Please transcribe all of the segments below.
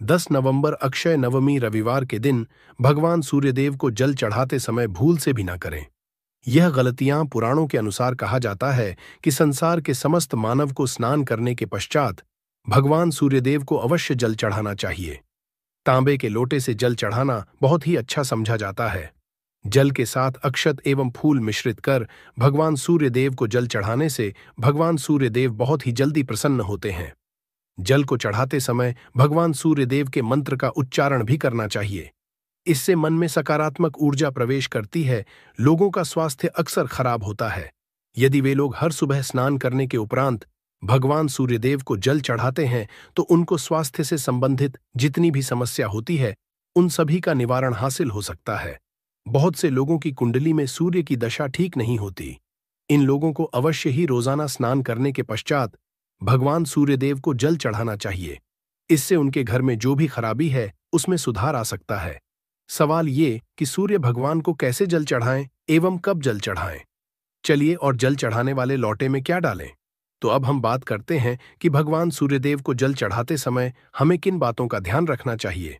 10 नवंबर अक्षय नवमी रविवार के दिन भगवान सूर्यदेव को जल चढ़ाते समय भूल से भी न करें। यह गलतियां पुराणों के अनुसार कहा जाता है कि संसार के समस्त मानव को स्नान करने के पश्चात भगवान सूर्यदेव को अवश्य जल चढ़ाना चाहिए। तांबे के लोटे से जल चढ़ाना बहुत ही अच्छा समझा जाता है। जल के साथ अक्षत एवं फूल मिश्रित कर भगवान सूर्यदेव को जल चढ़ाने से भगवान सूर्यदेव बहुत ही जल्दी प्रसन्न होते हैं। जल को चढ़ाते समय भगवान सूर्यदेव के मंत्र का उच्चारण भी करना चाहिए। इससे मन में सकारात्मक ऊर्जा प्रवेश करती है। लोगों का स्वास्थ्य अक्सर खराब होता है। यदि वे लोग हर सुबह स्नान करने के उपरांत भगवान सूर्यदेव को जल चढ़ाते हैं तो उनको स्वास्थ्य से संबंधित जितनी भी समस्या होती है उन सभी का निवारण हासिल हो सकता है। बहुत से लोगों की कुंडली में सूर्य की दशा ठीक नहीं होती। इन लोगों को अवश्य ही रोजाना स्नान करने के पश्चात भगवान सूर्यदेव को जल चढ़ाना चाहिए। इससे उनके घर में जो भी खराबी है उसमें सुधार आ सकता है। सवाल ये कि सूर्य भगवान को कैसे जल चढ़ाएं एवं कब जल चढ़ाएं। चलिए और जल चढ़ाने वाले लोटे में क्या डालें। तो अब हम बात करते हैं कि भगवान सूर्यदेव को जल चढ़ाते समय हमें किन बातों का ध्यान रखना चाहिए।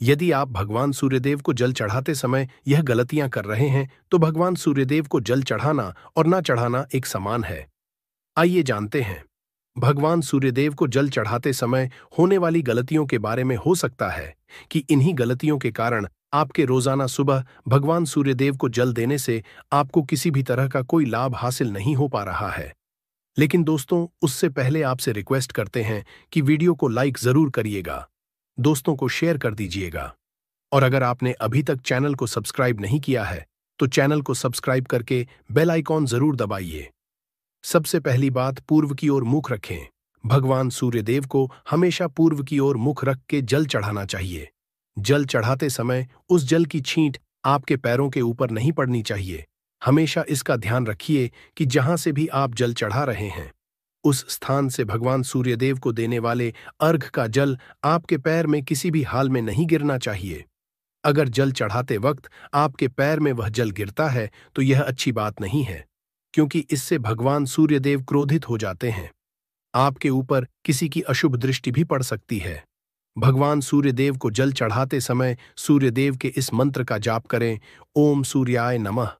यदि आप भगवान सूर्यदेव को जल चढ़ाते समय यह गलतियां कर रहे हैं तो भगवान सूर्यदेव को जल चढ़ाना और ना चढ़ाना एक समान है। आइए जानते हैं। भगवान सूर्यदेव को जल चढ़ाते समय होने वाली गलतियों के बारे में हो सकता है कि इन्हीं गलतियों के कारण आपके रोजाना सुबह भगवान सूर्यदेव को जल देने से आपको किसी भी तरह का कोई लाभ हासिल नहीं हो पा रहा है। लेकिन दोस्तों, उससे पहले आपसे रिक्वेस्ट करते हैं कि वीडियो को लाइक जरूर करिएगा, दोस्तों को शेयर कर दीजिएगा और अगर आपने अभी तक चैनल को सब्सक्राइब नहीं किया है तो चैनल को सब्सक्राइब करके बेल आइकॉन जरूर दबाइए। सबसे पहली बात, पूर्व की ओर मुख रखें। भगवान सूर्यदेव को हमेशा पूर्व की ओर मुख रख के जल चढ़ाना चाहिए। जल चढ़ाते समय उस जल की छींट आपके पैरों के ऊपर नहीं पड़नी चाहिए। हमेशा इसका ध्यान रखिए कि जहां से भी आप जल चढ़ा रहे हैं उस स्थान से भगवान सूर्यदेव को देने वाले अर्घ का जल आपके पैर में किसी भी हाल में नहीं गिरना चाहिए। अगर जल चढ़ाते वक्त आपके पैर में वह जल गिरता है तो यह अच्छी बात नहीं है, क्योंकि इससे भगवान सूर्यदेव क्रोधित हो जाते हैं। आपके ऊपर किसी की अशुभ दृष्टि भी पड़ सकती है। भगवान सूर्यदेव को जल चढ़ाते समय सूर्यदेव के इस मंत्र का जाप करें, ओम सूर्याय नमः।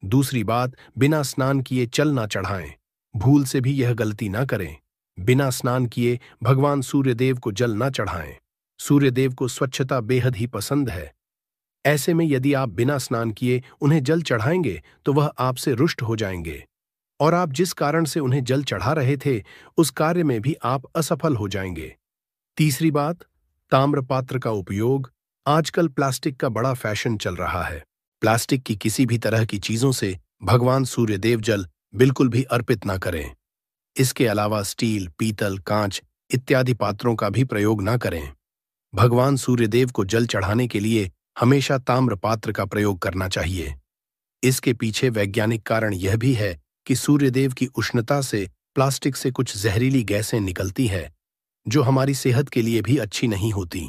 दूसरी बात, बिना स्नान किए जल ना चढ़ाएं। भूल से भी यह गलती ना करें। बिना स्नान किए भगवान सूर्यदेव को जल ना चढ़ाएं। सूर्यदेव को स्वच्छता बेहद ही पसंद है। ऐसे में यदि आप बिना स्नान किए उन्हें जल चढ़ाएंगे तो वह आपसे रुष्ट हो जाएंगे और आप जिस कारण से उन्हें जल चढ़ा रहे थे उस कार्य में भी आप असफल हो जाएंगे। तीसरी बात, ताम्र पात्र का उपयोग। आजकल प्लास्टिक का बड़ा फैशन चल रहा है। प्लास्टिक की किसी भी तरह की चीजों से भगवान सूर्यदेव जल बिल्कुल भी अर्पित ना करें। इसके अलावा स्टील, पीतल, कांच इत्यादि पात्रों का भी प्रयोग ना करें। भगवान सूर्यदेव को जल चढ़ाने के लिए हमेशा ताम्र पात्र का प्रयोग करना चाहिए। इसके पीछे वैज्ञानिक कारण यह भी है कि सूर्यदेव की उष्णता से प्लास्टिक से कुछ जहरीली गैसें निकलती है जो हमारी सेहत के लिए भी अच्छी नहीं होती।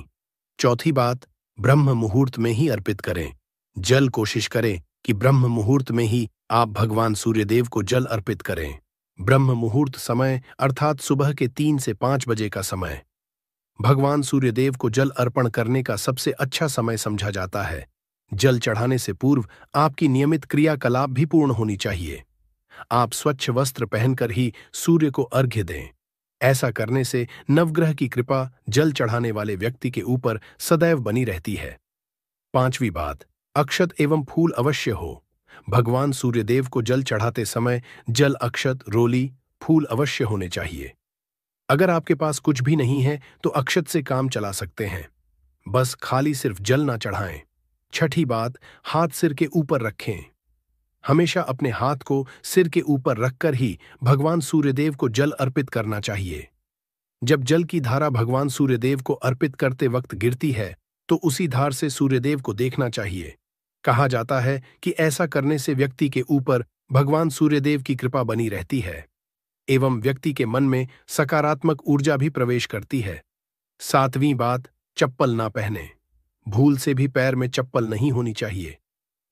चौथी बात, ब्रह्म मुहूर्त में ही अर्पित करें। जल कोशिश करें कि ब्रह्म मुहूर्त में ही आप भगवान सूर्यदेव को जल अर्पित करें। ब्रह्म मुहूर्त समय अर्थात सुबह के 3 से 5 बजे का समय भगवान सूर्यदेव को जल अर्पण करने का सबसे अच्छा समय समझा जाता है। जल चढ़ाने से पूर्व आपकी नियमित क्रियाकलाप भी पूर्ण होनी चाहिए। आप स्वच्छ वस्त्र पहनकर ही सूर्य को अर्घ्य दें। ऐसा करने से नवग्रह की कृपा जल चढ़ाने वाले व्यक्ति के ऊपर सदैव बनी रहती है। पांचवी बात, अक्षत एवं फूल अवश्य हो। भगवान सूर्यदेव को जल चढ़ाते समय जल, अक्षत, रोली, फूल अवश्य होने चाहिए। अगर आपके पास कुछ भी नहीं है तो अक्षत से काम चला सकते हैं। बस खाली सिर्फ जल ना चढ़ाएं। छठी बात, हाथ सिर के ऊपर रखें। हमेशा अपने हाथ को सिर के ऊपर रखकर ही भगवान सूर्यदेव को जल अर्पित करना चाहिए। जब जल की धारा भगवान सूर्यदेव को अर्पित करते वक्त गिरती है तो उसी धार से सूर्यदेव को देखना चाहिए। कहा जाता है कि ऐसा करने से व्यक्ति के ऊपर भगवान सूर्यदेव की कृपा बनी रहती है एवं व्यक्ति के मन में सकारात्मक ऊर्जा भी प्रवेश करती है। सातवीं बात, चप्पल ना पहने। भूल से भी पैर में चप्पल नहीं होनी चाहिए।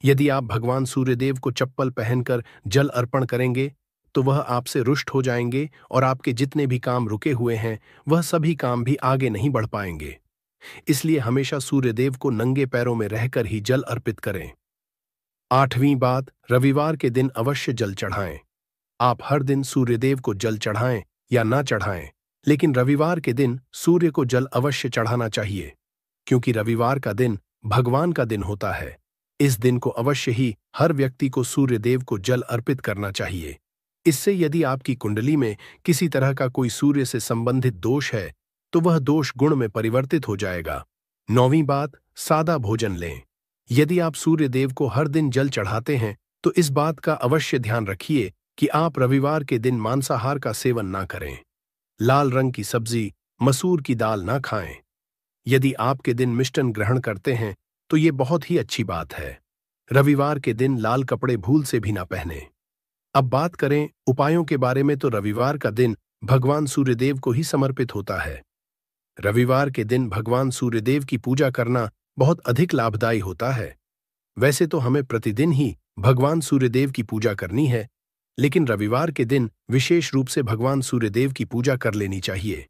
यदि आप भगवान सूर्यदेव को चप्पल पहनकर जल अर्पण करेंगे तो वह आपसे रुष्ट हो जाएंगे और आपके जितने भी काम रुके हुए हैं वह सभी काम भी आगे नहीं बढ़ पाएंगे। इसलिए हमेशा सूर्यदेव को नंगे पैरों में रहकर ही जल अर्पित करें। 8वीं बात, रविवार के दिन अवश्य जल चढ़ाएं। आप हर दिन सूर्यदेव को जल चढ़ाएं या ना चढ़ाएं, लेकिन रविवार के दिन सूर्य को जल अवश्य चढ़ाना चाहिए, क्योंकि रविवार का दिन भगवान का दिन होता है। इस दिन को अवश्य ही हर व्यक्ति को सूर्यदेव को जल अर्पित करना चाहिए। इससे यदि आपकी कुंडली में किसी तरह का कोई सूर्य से संबंधित दोष है तो वह दोष गुण में परिवर्तित हो जाएगा। 9वीं बात, सादा भोजन लें। यदि आप सूर्यदेव को हर दिन जल चढ़ाते हैं तो इस बात का अवश्य ध्यान रखिए कि आप रविवार के दिन मांसाहार का सेवन ना करें। लाल रंग की सब्जी, मसूर की दाल ना खाएं। यदि आपके दिन मिष्टन ग्रहण करते हैं तो ये बहुत ही अच्छी बात है। रविवार के दिन लाल कपड़े भूल से भी ना पहने। अब बात करें उपायों के बारे में, तो रविवार का दिन भगवान सूर्यदेव को ही समर्पित होता है। रविवार के दिन भगवान सूर्यदेव की पूजा करना बहुत अधिक लाभदायी होता है। वैसे तो हमें प्रतिदिन ही भगवान सूर्यदेव की पूजा करनी है, लेकिन रविवार के दिन विशेष रूप से भगवान सूर्यदेव की पूजा कर लेनी चाहिए।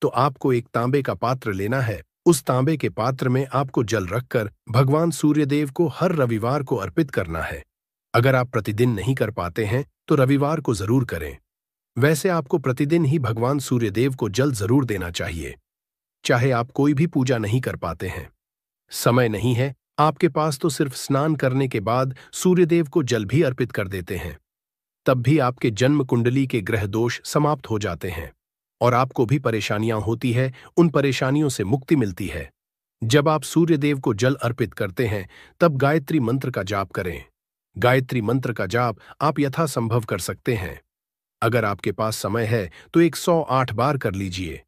तो आपको एक तांबे का पात्र लेना है। उस तांबे के पात्र में आपको जल रखकर भगवान सूर्यदेव को हर रविवार को अर्पित करना है। अगर आप प्रतिदिन नहीं कर पाते हैं तो रविवार को जरूर करें। वैसे आपको प्रतिदिन ही भगवान सूर्यदेव को जल जरूर देना चाहिए, चाहे आप कोई भी पूजा नहीं कर पाते हैं, समय नहीं है आपके पास, तो सिर्फ स्नान करने के बाद सूर्यदेव को जल भी अर्पित कर देते हैं। तब भी आपके जन्म कुंडली के ग्रह दोष समाप्त हो जाते हैं और आपको भी परेशानियां होती है, उन परेशानियों से मुक्ति मिलती है। जब आप सूर्यदेव को जल अर्पित करते हैं तब गायत्री मंत्र का जाप करें। गायत्री मंत्र का जाप आप यथासंभव कर सकते हैं। अगर आपके पास समय है तो 108 बार कर लीजिए,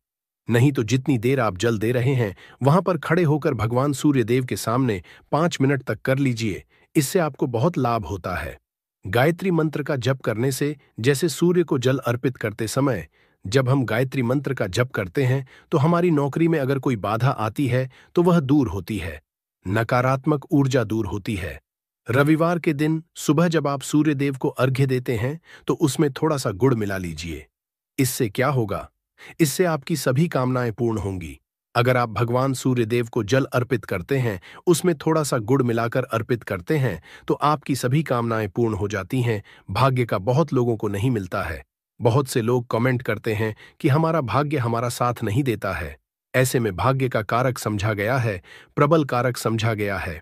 नहीं तो जितनी देर आप जल दे रहे हैं वहां पर खड़े होकर भगवान सूर्यदेव के सामने 5 मिनट तक कर लीजिए। इससे आपको बहुत लाभ होता है। गायत्री मंत्र का जप करने से, जैसे सूर्य को जल अर्पित करते समय जब हम गायत्री मंत्र का जप करते हैं तो हमारी नौकरी में अगर कोई बाधा आती है तो वह दूर होती है, नकारात्मक ऊर्जा दूर होती है। रविवार के दिन सुबह जब आप सूर्यदेव को अर्घ्य देते हैं तो उसमें थोड़ा सा गुड़ मिला लीजिए। इससे क्या होगा? इससे आपकी सभी कामनाएं पूर्ण होंगी। अगर आप भगवान सूर्यदेव को जल अर्पित करते हैं, उसमें थोड़ा सा गुड़ मिलाकर अर्पित करते हैं, तो आपकी सभी कामनाएं पूर्ण हो जाती हैं। भाग्य का बहुत लोगों को नहीं मिलता है। बहुत से लोग कमेंट करते हैं कि हमारा भाग्य हमारा साथ नहीं देता है। ऐसे में भाग्य का कारक समझा गया है, प्रबल कारक समझा गया है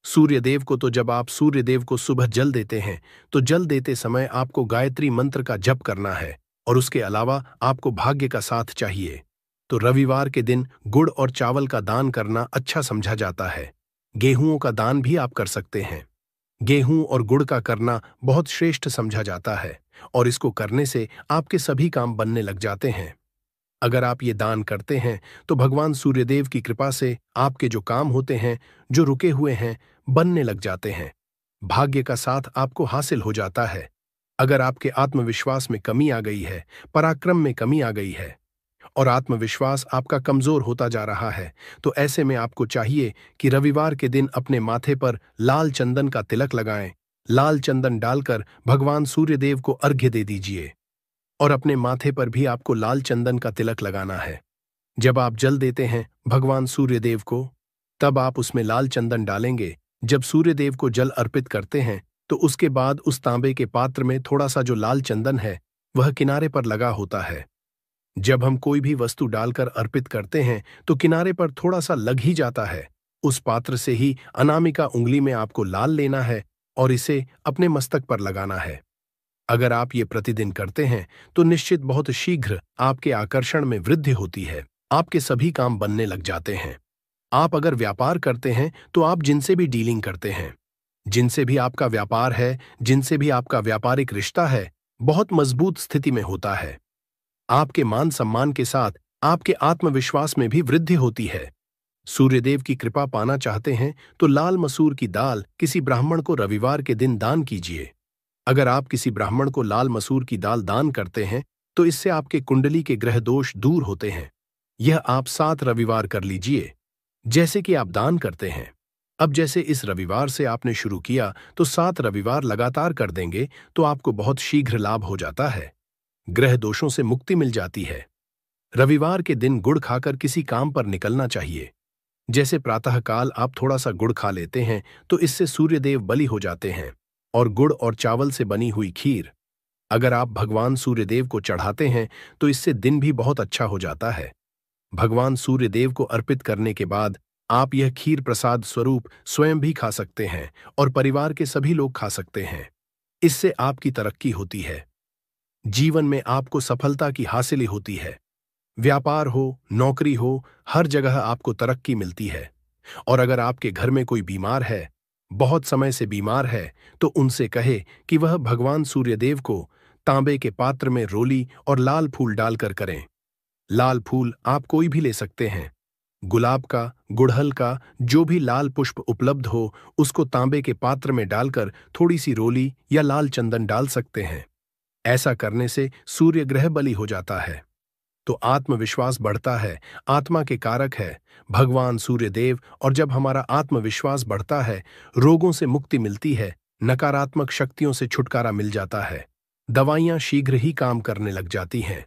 सूर्यदेव को। तो जब आप सूर्यदेव को सुबह जल देते हैं तो जल देते समय आपको गायत्री मंत्र का जप करना है और उसके अलावा आपको भाग्य का साथ चाहिए। तो रविवार के दिन गुड़ और चावल का दान करना अच्छा समझा जाता है। गेहूं का दान भी आप कर सकते हैं। गेहूं और गुड़ का करना बहुत श्रेष्ठ समझा जाता है और इसको करने से आपके सभी काम बनने लग जाते हैं। अगर आप ये दान करते हैं तो भगवान सूर्यदेव की कृपा से आपके जो काम होते हैं, जो रुके हुए हैं, बनने लग जाते हैं। भाग्य का साथ आपको हासिल हो जाता है। अगर आपके आत्मविश्वास में कमी आ गई है, पराक्रम में कमी आ गई है और आत्मविश्वास आपका कमजोर होता जा रहा है, तो ऐसे में आपको चाहिए कि रविवार के दिन अपने माथे पर लाल चंदन का तिलक लगाएं। लाल चंदन डालकर भगवान सूर्यदेव को अर्घ्य दे दीजिए और अपने माथे पर भी आपको लाल चंदन का तिलक लगाना है। जब आप जल देते हैं भगवान सूर्यदेव को, तब आप उसमें लाल चंदन डालेंगे। जब सूर्यदेव को जल अर्पित करते हैं तो उसके बाद उस तांबे के पात्र में थोड़ा सा जो लाल चंदन है वह किनारे पर लगा होता है। जब हम कोई भी वस्तु डालकर अर्पित करते हैं तो किनारे पर थोड़ा सा लग ही जाता है। उस पात्र से ही अनामिका उंगली में आपको लाल लेना है और इसे अपने मस्तक पर लगाना है। अगर आप ये प्रतिदिन करते हैं तो निश्चित बहुत शीघ्र आपके आकर्षण में वृद्धि होती है। आपके सभी काम बनने लग जाते हैं। आप अगर व्यापार करते हैं तो आप जिनसे भी डीलिंग करते हैं, जिनसे भी आपका व्यापार है, जिनसे भी आपका व्यापारिक रिश्ता है, बहुत मजबूत स्थिति में होता है। आपके मान सम्मान के साथ आपके आत्मविश्वास में भी वृद्धि होती है। सूर्यदेव की कृपा पाना चाहते हैं तो लाल मसूर की दाल किसी ब्राह्मण को रविवार के दिन दान कीजिए। अगर आप किसी ब्राह्मण को लाल मसूर की दाल दान करते हैं तो इससे आपके कुंडली के ग्रह दोष दूर होते हैं। यह आप 7 रविवार कर लीजिए जैसे कि आप दान करते हैं। अब जैसे इस रविवार से आपने शुरू किया तो 7 रविवार लगातार कर देंगे तो आपको बहुत शीघ्र लाभ हो जाता है। ग्रह दोषों से मुक्ति मिल जाती है। रविवार के दिन गुड़ खाकर किसी काम पर निकलना चाहिए। जैसे प्रातःकाल आप थोड़ा सा गुड़ खा लेते हैं तो इससे सूर्यदेव बलि हो जाते हैं। और गुड़ और चावल से बनी हुई खीर अगर आप भगवान सूर्यदेव को चढ़ाते हैं तो इससे दिन भी बहुत अच्छा हो जाता है। भगवान सूर्यदेव को अर्पित करने के बाद आप यह खीर प्रसाद स्वरूप स्वयं भी खा सकते हैं और परिवार के सभी लोग खा सकते हैं। इससे आपकी तरक्की होती है। जीवन में आपको सफलता की हासिल होती है। व्यापार हो, नौकरी हो, हर जगह आपको तरक्की मिलती है। और अगर आपके घर में कोई बीमार है, बहुत समय से बीमार है, तो उनसे कहे कि वह भगवान सूर्यदेव को तांबे के पात्र में रोली और लाल फूल डालकर करें। लाल फूल आप कोई भी ले सकते हैं। गुलाब का, गुड़हल का, जो भी लाल पुष्प उपलब्ध हो उसको तांबे के पात्र में डालकर थोड़ी सी रोली या लाल चंदन डाल सकते हैं। ऐसा करने से सूर्य ग्रह बलि हो जाता है तो आत्मविश्वास बढ़ता है। आत्मा के कारक है भगवान सूर्यदेव, और जब हमारा आत्मविश्वास बढ़ता है रोगों से मुक्ति मिलती है, नकारात्मक शक्तियों से छुटकारा मिल जाता है, दवाइयां शीघ्र ही काम करने लग जाती हैं।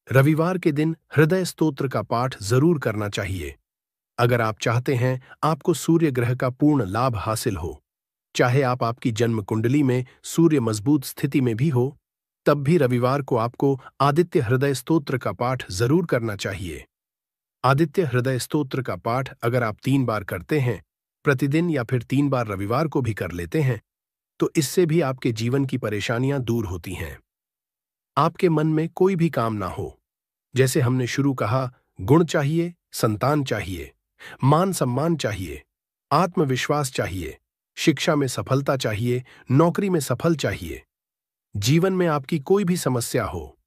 रविवार के दिन हृदय स्तोत्र का पाठ जरूर करना चाहिए। अगर आप चाहते हैं आपको सूर्य ग्रह का पूर्ण लाभ हासिल हो, चाहे आप आपकी जन्म कुंडली में सूर्य मजबूत स्थिति में भी हो, तब भी रविवार को आपको आदित्य हृदय स्तोत्र का पाठ जरूर करना चाहिए। आदित्य हृदय स्तोत्र का पाठ अगर आप 3 बार करते हैं प्रतिदिन या फिर 3 बार रविवार को भी कर लेते हैं तो इससे भी आपके जीवन की परेशानियां दूर होती हैं। आपके मन में कोई भी काम ना हो, जैसे हमने शुरू कहा, गुण चाहिए, संतान चाहिए, मान सम्मान चाहिए, आत्मविश्वास चाहिए, शिक्षा में सफलता चाहिए, नौकरी में सफल चाहिए। जीवन में आपकी कोई भी समस्या हो,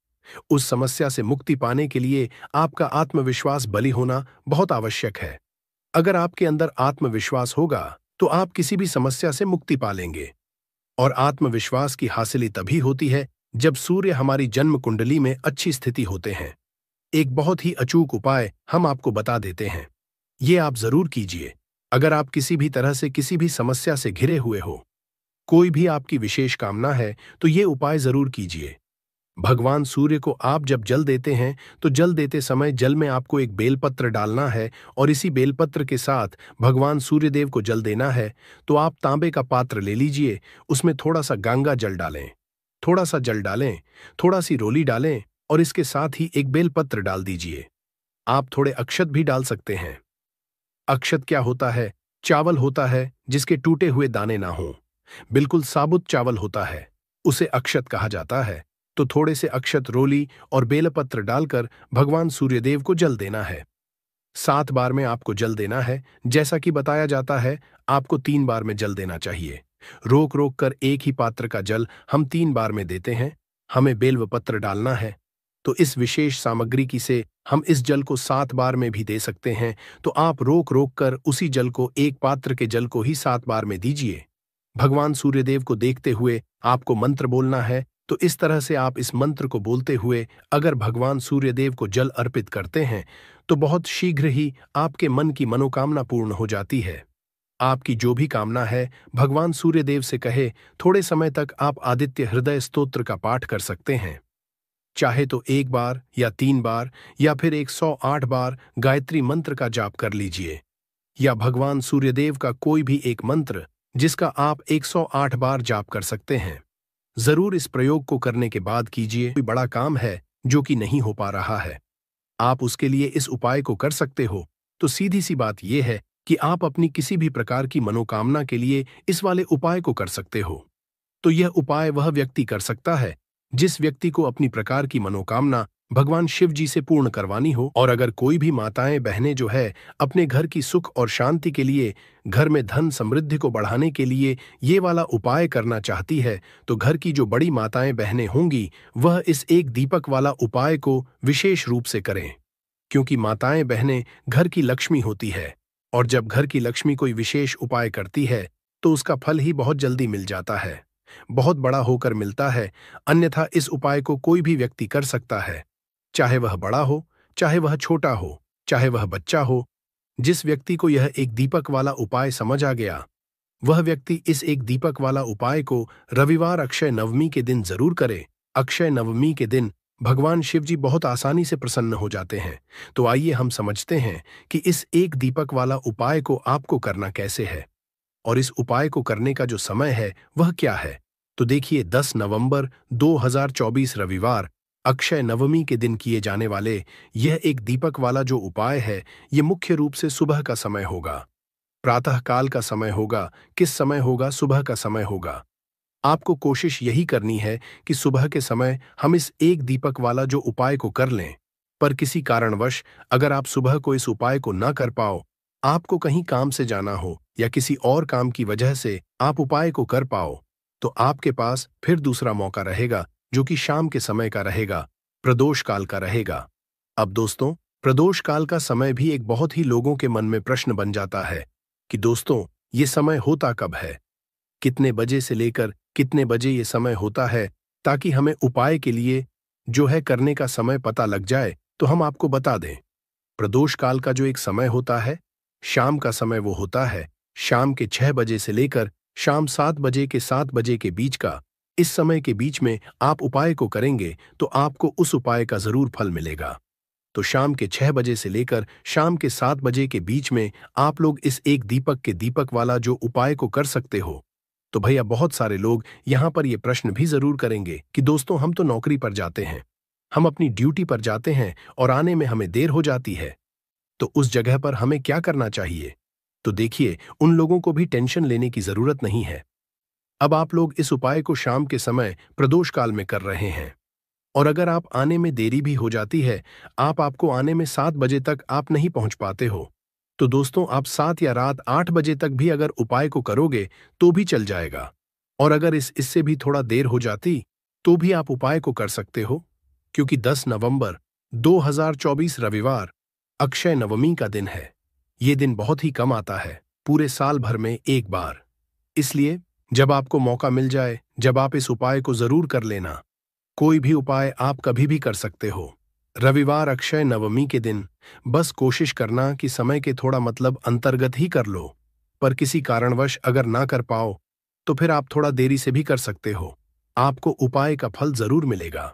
उस समस्या से मुक्ति पाने के लिए आपका आत्मविश्वास बली होना बहुत आवश्यक है। अगर आपके अंदर आत्मविश्वास होगा तो आप किसी भी समस्या से मुक्ति पा लेंगे। और आत्मविश्वास की हासिल तभी होती है जब सूर्य हमारी जन्म कुंडली में अच्छी स्थिति होते हैं। एक बहुत ही अचूक उपाय हम आपको बता देते हैं, ये आप जरूर कीजिए। अगर आप किसी भी तरह से किसी भी समस्या से घिरे हुए हो, कोई भी आपकी विशेष कामना है, तो ये उपाय जरूर कीजिए। भगवान सूर्य को आप जब जल देते हैं तो जल देते समय जल में आपको एक बेलपत्र डालना है और इसी बेलपत्र के साथ भगवान सूर्यदेव को जल देना है। तो आप तांबे का पात्र ले लीजिए, उसमें थोड़ा सा गंगा जल डालें, थोड़ा सा जल डालें, थोड़ा सी रोली डालें और इसके साथ ही एक बेलपत्र डाल दीजिए। आप थोड़े अक्षत भी डाल सकते हैं। अक्षत क्या होता है? चावल होता है जिसके टूटे हुए दाने ना हों, बिल्कुल साबुत चावल होता है, उसे अक्षत कहा जाता है। तो थोड़े से अक्षत, रोली और बेलपत्र डालकर भगवान सूर्यदेव को जल देना है। 7 बार में आपको जल देना है। जैसा कि बताया जाता है आपको 3 बार में जल देना चाहिए। रोक रोक कर एक ही पात्र का जल हम 3 बार में देते हैं। हमें बेलपत्र डालना है तो इस विशेष सामग्री की से हम इस जल को 7 बार में भी दे सकते हैं। तो आप रोक रोक कर उसी जल को, एक पात्र के जल को ही 7 बार में दीजिए। भगवान सूर्यदेव को देखते हुए आपको मंत्र बोलना है। तो इस तरह से आप इस मंत्र को बोलते हुए अगर भगवान सूर्यदेव को जल अर्पित करते हैं तो बहुत शीघ्र ही आपके मन की मनोकामना पूर्ण हो जाती है। आपकी जो भी कामना है भगवान सूर्यदेव से कहे। थोड़े समय तक आप आदित्य हृदय स्तोत्र का पाठ कर सकते हैं। चाहे तो 1 बार या 3 बार या फिर 108 बार गायत्री मंत्र का जाप कर लीजिए, या भगवान सूर्यदेव का कोई भी एक मंत्र जिसका आप 108 बार जाप कर सकते हैं। जरूर इस प्रयोग को करने के बाद कीजिए। कोई बड़ा काम है जो कि नहीं हो पा रहा है, आप उसके लिए इस उपाय को कर सकते हो। तो सीधी सी बात यह है कि आप अपनी किसी भी प्रकार की मनोकामना के लिए इस वाले उपाय को कर सकते हो। तो यह उपाय वह व्यक्ति कर सकता है जिस व्यक्ति को अपनी प्रकार की मनोकामना भगवान शिव जी से पूर्ण करवानी हो। और अगर कोई भी माताएं बहनें जो है अपने घर की सुख और शांति के लिए, घर में धन समृद्धि को बढ़ाने के लिए ये वाला उपाय करना चाहती है, तो घर की जो बड़ी माताएं बहनें होंगी वह इस एक दीपक वाला उपाय को विशेष रूप से करें। क्योंकि माताएं बहनें घर की लक्ष्मी होती है, और जब घर की लक्ष्मी कोई विशेष उपाय करती है तो उसका फल ही बहुत जल्दी मिल जाता है, बहुत बड़ा होकर मिलता है। अन्यथा इस उपाय को कोई भी व्यक्ति कर सकता है, चाहे वह बड़ा हो, चाहे वह छोटा हो, चाहे वह बच्चा हो। जिस व्यक्ति को यह एक दीपक वाला उपाय समझ आ गया, वह व्यक्ति इस एक दीपक वाला उपाय को रविवार अक्षय नवमी के दिन जरूर करे। अक्षय नवमी के दिन भगवान शिव जी बहुत आसानी से प्रसन्न हो जाते हैं। तो आइए हम समझते हैं कि इस एक दीपक वाला उपाय को आपको करना कैसे है और इस उपाय को करने का जो समय है वह क्या है। तो देखिए, 10 नवंबर 2024 रविवार अक्षय नवमी के दिन किए जाने वाले यह एक दीपक वाला जो उपाय है, ये मुख्य रूप से सुबह का समय होगा, प्रातः काल का समय होगा। किस समय होगा? सुबह का समय होगा। आपको कोशिश यही करनी है कि सुबह के समय हम इस एक दीपक वाला जो उपाय को कर लें। पर किसी कारणवश अगर आप सुबह को इस उपाय को ना कर पाओ, आपको कहीं काम से जाना हो या किसी और काम की वजह से आप उपाय को कर पाओ, तो आपके पास फिर दूसरा मौका रहेगा, जो कि शाम के समय का रहेगा, प्रदोष काल का रहेगा। अब दोस्तों, प्रदोष काल का समय भी एक बहुत ही लोगों के मन में प्रश्न बन जाता है कि दोस्तों, ये समय होता कब है, कितने बजे से लेकर कितने बजे ये समय होता है, ताकि हमें उपाय के लिए जो है करने का समय पता लग जाए। तो हम आपको बता दें, प्रदोष काल का जो एक समय होता है, शाम का समय वो होता है शाम के 6 बजे से लेकर शाम 7 बजे के 7 बजे के बीच का। इस समय के बीच में आप उपाय को करेंगे तो आपको उस उपाय का जरूर फल मिलेगा। तो शाम के 6 बजे से लेकर शाम के 7 बजे के बीच में आप लोग इस एक दीपक के दीपक वाला जो उपाय को कर सकते हो। तो भैया, बहुत सारे लोग यहाँ पर ये प्रश्न भी जरूर करेंगे कि दोस्तों, हम तो नौकरी पर जाते हैं, हम अपनी ड्यूटी पर जाते हैं और आने में हमें देर हो जाती है, तो उस जगह पर हमें क्या करना चाहिए? तो देखिए, उन लोगों को भी टेंशन लेने की जरूरत नहीं है। अब आप लोग इस उपाय को शाम के समय प्रदोष काल में कर रहे हैं, और अगर आप आने में देरी भी हो जाती है, आपको आने में 7 बजे तक आप नहीं पहुंच पाते हो, तो दोस्तों, आप 7 या रात 8 बजे तक भी अगर उपाय को करोगे तो भी चल जाएगा। और अगर इससे भी थोड़ा देर हो जाती तो भी आप उपाय को कर सकते हो, क्योंकि 10 नवंबर 2024 रविवार अक्षय नवमी का दिन है। ये दिन बहुत ही कम आता है, पूरे साल भर में एक बार। इसलिए जब आपको मौका मिल जाए, जब आप इस उपाय को जरूर कर लेना। कोई भी उपाय आप कभी भी कर सकते हो, रविवार अक्षय नवमी के दिन। बस कोशिश करना कि समय के थोड़ा अंतर्गत ही कर लो। पर किसी कारणवश अगर ना कर पाओ तो फिर आप थोड़ा देरी से भी कर सकते हो, आपको उपाय का फल जरूर मिलेगा।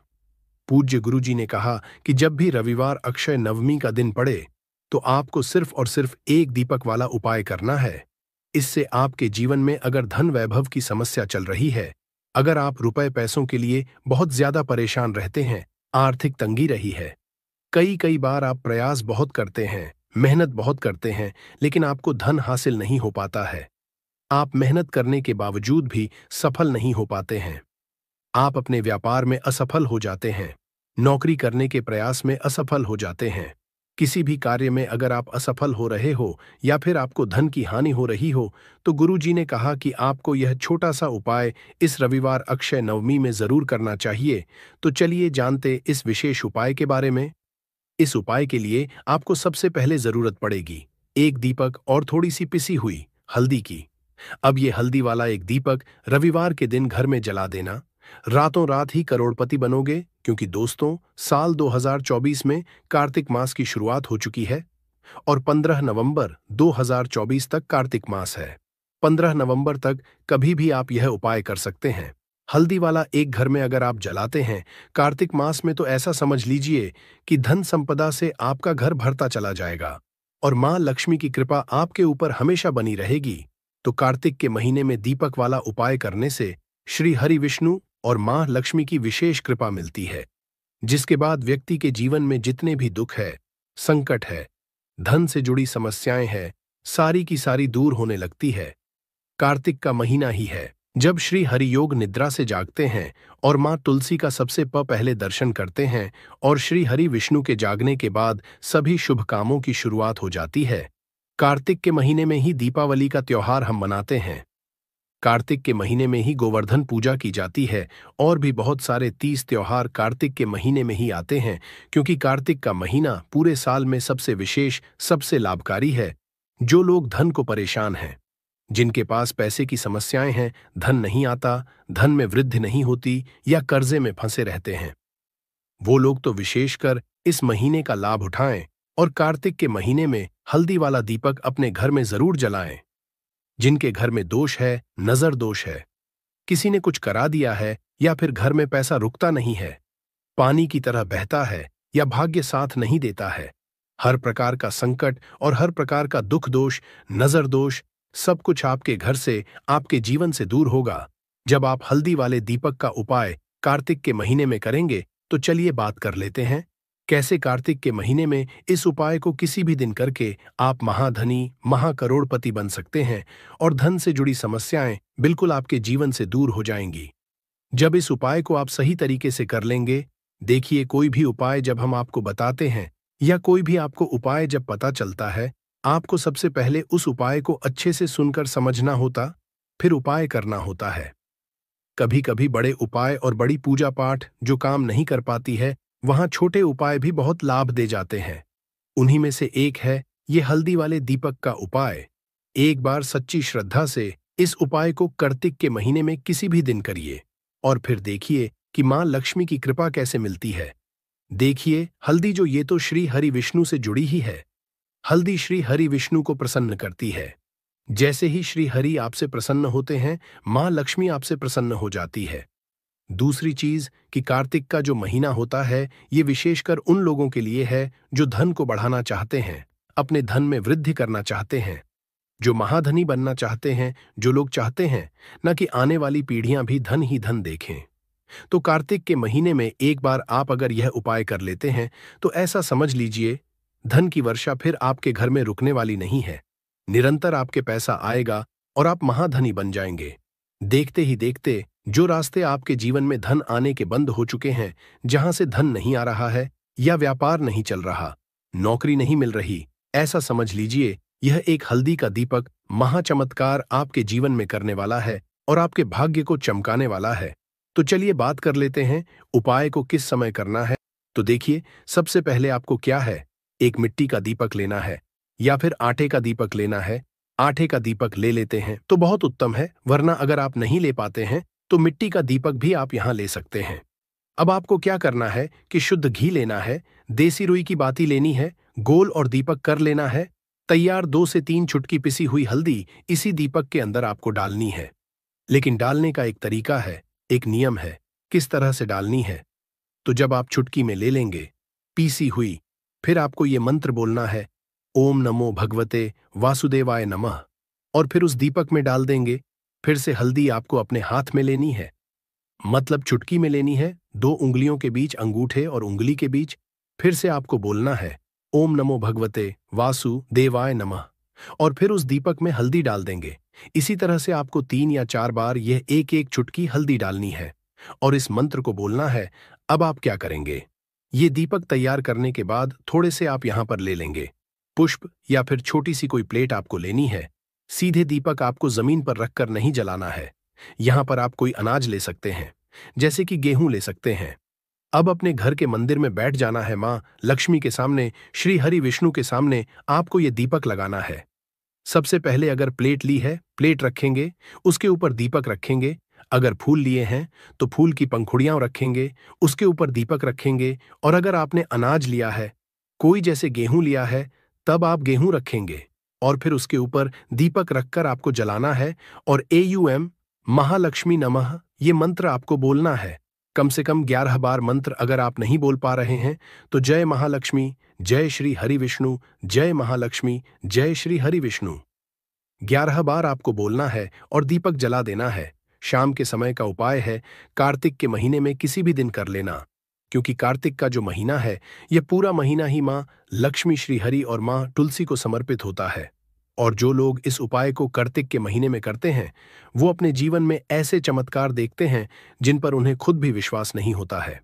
पूज्य गुरुजी ने कहा कि जब भी रविवार अक्षय नवमी का दिन पड़े तो आपको सिर्फ और सिर्फ एक दीपक वाला उपाय करना है। इससे आपके जीवन में अगर धन वैभव की समस्या चल रही है, अगर आप रुपए पैसों के लिए बहुत ज्यादा परेशान रहते हैं, आर्थिक तंगी रही है, कई कई बार आप प्रयास बहुत करते हैं, मेहनत बहुत करते हैं, लेकिन आपको धन हासिल नहीं हो पाता है, आप मेहनत करने के बावजूद भी सफल नहीं हो पाते हैं, आप अपने व्यापार में असफल हो जाते हैं, नौकरी करने के प्रयास में असफल हो जाते हैं, किसी भी कार्य में अगर आप असफल हो रहे हो या फिर आपको धन की हानि हो रही हो, तो गुरुजी ने कहा कि आपको यह छोटा सा उपाय इस रविवार अक्षय नवमी में जरूर करना चाहिए। तो चलिए जानते इस विशेष उपाय के बारे में। इस उपाय के लिए आपको सबसे पहले जरूरत पड़ेगी एक दीपक और थोड़ी सी पिसी हुई हल्दी की। अब ये हल्दी वाला एक दीपक रविवार के दिन घर में जला देना, रातों रात ही करोड़पति बनोगे, क्योंकि दोस्तों, साल 2024 में कार्तिक मास की शुरुआत हो चुकी है और 15 नवंबर 2024 तक कार्तिक मास है। 15 नवंबर तक कभी भी आप यह उपाय कर सकते हैं। हल्दी वाला एक घर में अगर आप जलाते हैं कार्तिक मास में, तो ऐसा समझ लीजिए कि धन संपदा से आपका घर भरता चला जाएगा और मां लक्ष्मी की कृपा आपके ऊपर हमेशा बनी रहेगी। तो कार्तिक के महीने में दीपक वाला उपाय करने से श्री हरि विष्णु और मां लक्ष्मी की विशेष कृपा मिलती है, जिसके बाद व्यक्ति के जीवन में जितने भी दुख है, संकट है, धन से जुड़ी समस्याएं हैं, सारी की सारी दूर होने लगती है। कार्तिक का महीना ही है जब श्री हरियोग निद्रा से जागते हैं और मां तुलसी का सबसे पहले दर्शन करते हैं, और श्री हरि विष्णु के जागने के बाद सभी शुभ कामों की शुरुआत हो जाती है। कार्तिक के महीने में ही दीपावली का त्योहार हम मनाते हैं। कार्तिक के महीने में ही गोवर्धन पूजा की जाती है और भी बहुत सारे 30 त्योहार कार्तिक के महीने में ही आते हैं, क्योंकि कार्तिक का महीना पूरे साल में सबसे विशेष, सबसे लाभकारी है। जो लोग धन को परेशान हैं, जिनके पास पैसे की समस्याएं हैं, धन नहीं आता, धन में वृद्धि नहीं होती या कर्जे में फंसे रहते हैं, वो लोग तो विशेषकर इस महीने का लाभ उठाएं और कार्तिक के महीने में हल्दी वाला दीपक अपने घर में जरूर जलाएं। जिनके घर में दोष है, नजर दोष है, किसी ने कुछ करा दिया है या फिर घर में पैसा रुकता नहीं है, पानी की तरह बहता है या भाग्य साथ नहीं देता है। हर प्रकार का संकट और हर प्रकार का दुख दोष, नजर दोष, सब कुछ आपके घर से, आपके जीवन से दूर होगा जब आप हल्दी वाले दीपक का उपाय कार्तिक के महीने में करेंगे। तो चलिए बात कर लेते हैं कैसे कार्तिक के महीने में इस उपाय को किसी भी दिन करके आप महाधनी, महाकरोड़पति बन सकते हैं और धन से जुड़ी समस्याएं बिल्कुल आपके जीवन से दूर हो जाएंगी। जब इस उपाय को आप सही तरीके से कर लेंगे, देखिए कोई भी उपाय जब हम आपको बताते हैं या कोई भी आपको उपाय जब पता चलता है, आपको सबसे पहले उस उपाय को अच्छे से सुनकर समझना होता, फिर उपाय करना होता है। कभी कभी बड़े उपाय और बड़ी पूजा पाठ जो काम नहीं कर पाती है, वहां छोटे उपाय भी बहुत लाभ दे जाते हैं। उन्हीं में से एक है ये हल्दी वाले दीपक का उपाय। एक बार सच्ची श्रद्धा से इस उपाय को कार्तिक के महीने में किसी भी दिन करिए और फिर देखिए कि मां लक्ष्मी की कृपा कैसे मिलती है। देखिए हल्दी जो ये तो श्री हरि विष्णु से जुड़ी ही है। हल्दी श्री हरि विष्णु को प्रसन्न करती है। जैसे ही श्री हरि आपसे प्रसन्न होते हैं, मां लक्ष्मी आपसे प्रसन्न हो जाती है। दूसरी चीज कि कार्तिक का जो महीना होता है, ये विशेषकर उन लोगों के लिए है जो धन को बढ़ाना चाहते हैं, अपने धन में वृद्धि करना चाहते हैं, जो महाधनी बनना चाहते हैं, जो लोग चाहते हैं न कि आने वाली पीढ़ियां भी धन ही धन देखें। तो कार्तिक के महीने में एक बार आप अगर यह उपाय कर लेते हैं तो ऐसा समझ लीजिए धन की वर्षा फिर आपके घर में रुकने वाली नहीं है। निरंतर आपके पैसा आएगा और आप महाधनी बन जाएंगे। देखते ही देखते जो रास्ते आपके जीवन में धन आने के बंद हो चुके हैं, जहां से धन नहीं आ रहा है या व्यापार नहीं चल रहा, नौकरी नहीं मिल रही, ऐसा समझ लीजिए यह एक हल्दी का दीपक महाचमत्कार आपके जीवन में करने वाला है और आपके भाग्य को चमकाने वाला है। तो चलिए बात कर लेते हैं उपाय को किस समय करना है। तो देखिए सबसे पहले आपको क्या है, एक मिट्टी का दीपक लेना है या फिर आटे का दीपक लेना है। आटे का दीपक ले लेते हैं तो बहुत उत्तम है, वरना अगर आप नहीं ले पाते हैं तो मिट्टी का दीपक भी आप यहां ले सकते हैं। अब आपको क्या करना है कि शुद्ध घी लेना है, देसी रुई की बाती लेनी है, गोल और दीपक कर लेना है। तैयार 2 से 3 चुटकी पिसी हुई हल्दी इसी दीपक के अंदर आपको डालनी है। लेकिन डालने का एक तरीका है, एक नियम है किस तरह से डालनी है। तो जब आप चुटकी में ले लेंगे पीसी हुई, फिर आपको ये मंत्र बोलना है, ओम नमो भगवते वासुदेवाय नमः, और फिर उस दीपक में डाल देंगे। फिर से हल्दी आपको अपने हाथ में लेनी है, मतलब चुटकी में लेनी है, 2 उंगलियों के बीच, अंगूठे और उंगली के बीच। फिर से आपको बोलना है ओम नमो भगवते वासुदेवाय नमः, और फिर उस दीपक में हल्दी डाल देंगे। इसी तरह से आपको 3 या 4 बार यह एक एक चुटकी हल्दी डालनी है और इस मंत्र को बोलना है। अब आप क्या करेंगे, ये दीपक तैयार करने के बाद थोड़े से आप यहां पर ले लेंगे पुष्प या फिर छोटी सी कोई प्लेट आपको लेनी है। सीधे दीपक आपको जमीन पर रखकर नहीं जलाना है। यहां पर आप कोई अनाज ले सकते हैं, जैसे कि गेहूं ले सकते हैं। अब अपने घर के मंदिर में बैठ जाना है, मां लक्ष्मी के सामने, श्री हरि विष्णु के सामने आपको ये दीपक लगाना है। सबसे पहले अगर प्लेट ली है, प्लेट रखेंगे, उसके ऊपर दीपक रखेंगे। अगर फूल लिए हैं तो फूल की पंखुड़ियां रखेंगे, उसके ऊपर दीपक रखेंगे। और अगर आपने अनाज लिया है, कोई जैसे गेहूं लिया है, तब आप गेहूं रखेंगे और फिर उसके ऊपर दीपक रखकर आपको जलाना है। और AUM महालक्ष्मी नमः ये मंत्र आपको बोलना है। कम से कम 11 बार मंत्र अगर आप नहीं बोल पा रहे हैं तो जय महालक्ष्मी, जय श्री हरि विष्णु, जय महालक्ष्मी, जय श्री हरि विष्णु 11 बार आपको बोलना है और दीपक जला देना है। शाम के समय का उपाय है, कार्तिक के महीने में किसी भी दिन कर लेना, क्योंकि कार्तिक का जो महीना है यह पूरा महीना ही मां लक्ष्मी, श्री हरि और मां तुलसी को समर्पित होता है। और जो लोग इस उपाय को कार्तिक के महीने में करते हैं, वो अपने जीवन में ऐसे चमत्कार देखते हैं जिन पर उन्हें खुद भी विश्वास नहीं होता है।